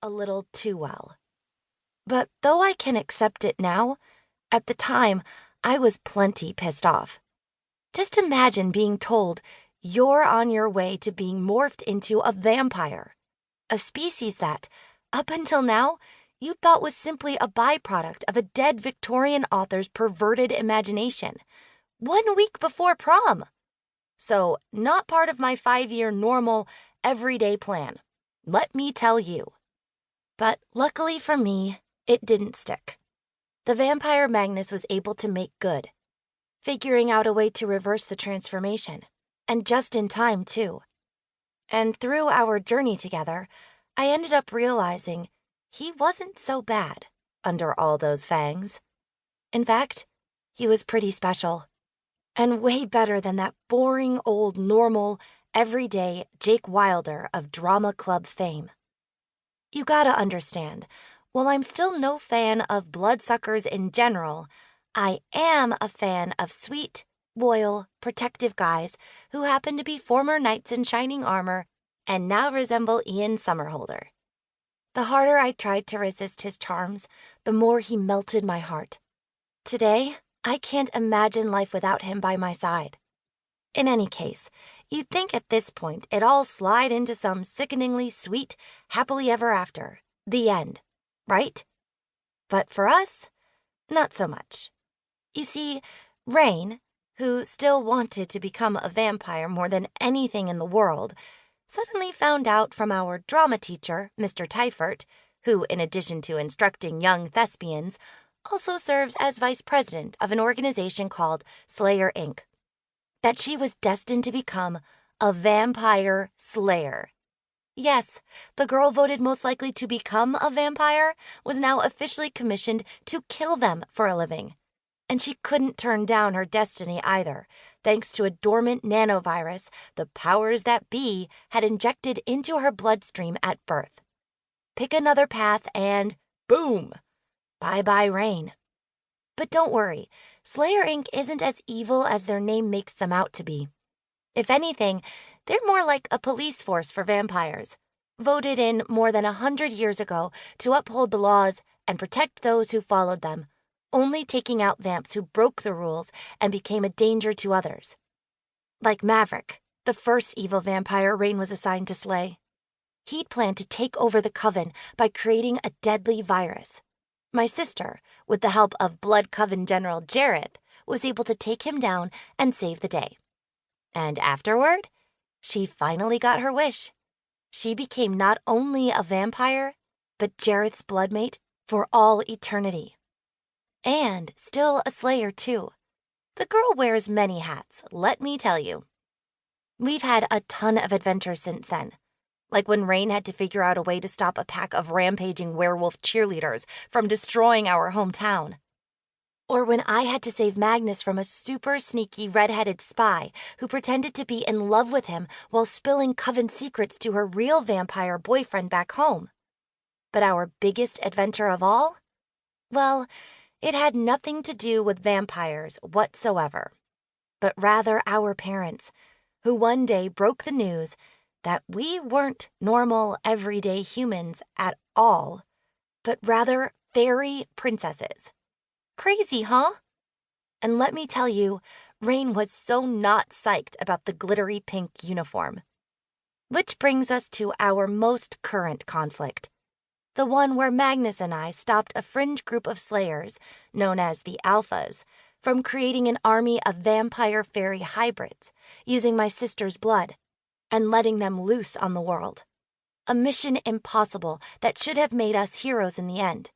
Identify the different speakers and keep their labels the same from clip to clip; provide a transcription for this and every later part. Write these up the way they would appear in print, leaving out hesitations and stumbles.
Speaker 1: out a little too well. But though I can accept it now, at the time, I was plenty pissed off. Just imagine being told you're on your way to being morphed into a vampire, a species that, up until now, you thought was simply a byproduct of a dead Victorian author's perverted imagination, 1 week before prom. So, not part of my 5-year normal, everyday plan, let me tell you. But luckily for me, it didn't stick. The vampire Magnus was able to make good, figuring out a way to reverse the transformation, and just in time, too. And through our journey together, I ended up realizing he wasn't so bad under all those fangs. In fact, he was pretty special, and way better than that boring old normal, everyday Jake Wilder of drama club fame. You gotta understand, while I'm still no fan of bloodsuckers in general, I am a fan of sweet, loyal, protective guys who happen to be former knights in shining armor and now resemble Ian Somerhalder. The harder I tried to resist his charms, the more he melted my heart. Today, I can't imagine life without him by my side. In any case, you'd think at this point it'd all slide into some sickeningly sweet, happily ever after, the end, right? But for us, not so much. You see, Rayne, who still wanted to become a vampire more than anything in the world, suddenly found out from our drama teacher, Mr. Tyfert, who, in addition to instructing young thespians, also serves as vice president of an organization called Slayer Inc., that she was destined to become a vampire slayer. Yes, the girl voted most likely to become a vampire was now officially commissioned to kill them for a living. And she couldn't turn down her destiny either, thanks to a dormant nanovirus the powers that be had injected into her bloodstream at birth. Pick another path and boom! Bye-bye, Rayne. But don't worry, Slayer Inc. isn't as evil as their name makes them out to be. If anything, they're more like a police force for vampires, voted in more than 100 years ago to uphold the laws and protect those who followed them, only taking out vamps who broke the rules and became a danger to others. Like Maverick, the first evil vampire Rayne was assigned to slay. He'd planned to take over the Coven by creating a deadly virus. My sister, with the help of Blood Coven General Jareth, was able to take him down and save the day. And afterward, she finally got her wish. She became not only a vampire, but Jareth's bloodmate for all eternity. And still a slayer, too. The girl wears many hats, let me tell you. We've had a ton of adventures since then, like when Rayne had to figure out a way to stop a pack of rampaging werewolf cheerleaders from destroying our hometown. Or when I had to save Magnus from a super sneaky red-headed spy who pretended to be in love with him while spilling Coven secrets to her real vampire boyfriend back home. But our biggest adventure of all? Well, it had nothing to do with vampires whatsoever, but rather our parents, who one day broke the news that we weren't normal, everyday humans at all, but rather fairy princesses. Crazy, huh? And let me tell you, Rayne was so not psyched about the glittery pink uniform. Which brings us to our most current conflict. The one where Magnus and I stopped a fringe group of slayers, known as the Alphas, from creating an army of vampire fairy hybrids, using my sister's blood, and letting them loose on the world. A mission impossible that should have made us heroes in the end.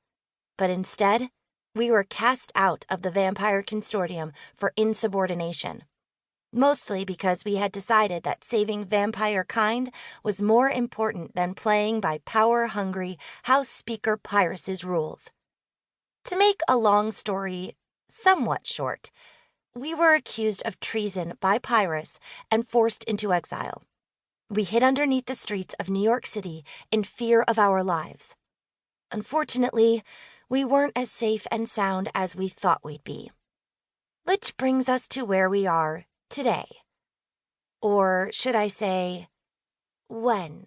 Speaker 1: But instead, we were cast out of the Vampire Consortium for insubordination. Mostly because we had decided that saving vampire kind was more important than playing by power-hungry House Speaker Pyrrhus's rules. To make a long story somewhat short, we were accused of treason by Pyrrhus and forced into exile. We hid underneath the streets of New York City in fear of our lives. Unfortunately, we weren't as safe and sound as we thought we'd be. Which brings us to where we are today. Or should I say, when?